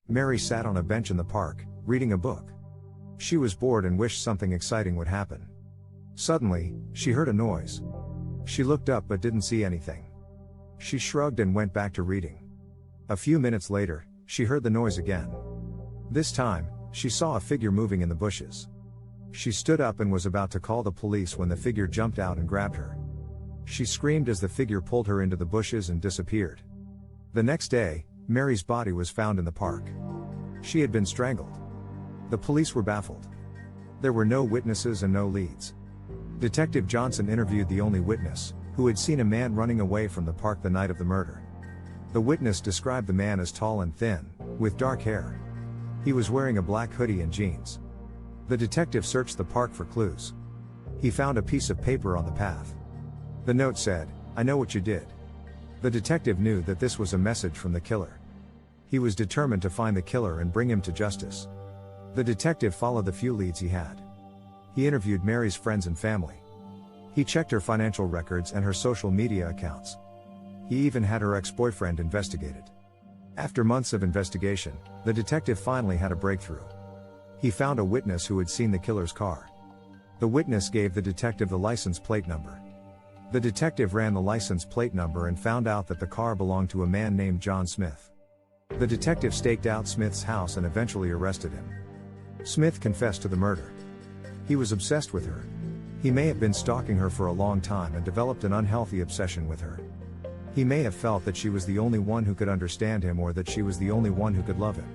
Mary sat on a bench in the park, reading a book. She was bored and wished something exciting would happen. Suddenly, she heard a noise. She looked up but didn't see anything. She shrugged and went back to reading. A few minutes later, she heard the noise again. This time, she saw a figure moving in the bushes. She stood up and was about to call the police when the figure jumped out and grabbed her. She screamed as the figure pulled her into the bushes and disappeared. The next day, Mary's body was found in the park. She had been strangled. The police were baffled. There were no witnesses and no leads. Detective Johnson interviewed the only witness, who had seen a man running away from the park the night of the murder. The witness described the man as tall and thin, with dark hair. He was wearing a black hoodie and jeans. The detective searched the park for clues. He found a piece of paper on the path. The note said, "I know what you did." The detective knew that this was a message from the killer. He was determined to find the killer and bring him to justice. The detective followed the few leads he had. He interviewed Mary's friends and family. He checked her financial records and her social media accounts. He even had her ex-boyfriend investigated. After months of investigation, the detective finally had a breakthrough. He found a witness who had seen the killer's car. The witness gave the detective the license plate number. The detective ran the license plate number and found out that the car belonged to a man named John Smith. The detective staked out Smith's house and eventually arrested him. Smith confessed to the murder. He was obsessed with her. He may have been stalking her for a long time and developed an unhealthy obsession with her. He may have felt that she was the only one who could understand him or that she was the only one who could love him.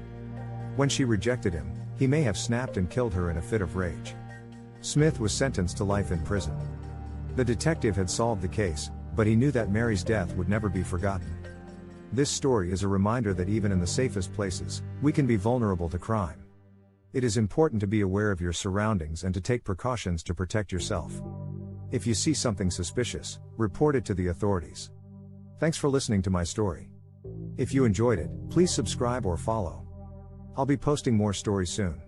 When she rejected him, he may have snapped and killed her in a fit of rage. Smith was sentenced to life in prison. The detective had solved the case, but he knew that Mary's death would never be forgotten. This story is a reminder that even in the safest places, we can be vulnerable to crime. It is important to be aware of your surroundings and to take precautions to protect yourself. If you see something suspicious, report it to the authorities. Thanks for listening to my story. If you enjoyed it, please subscribe or follow. I'll be posting more stories soon.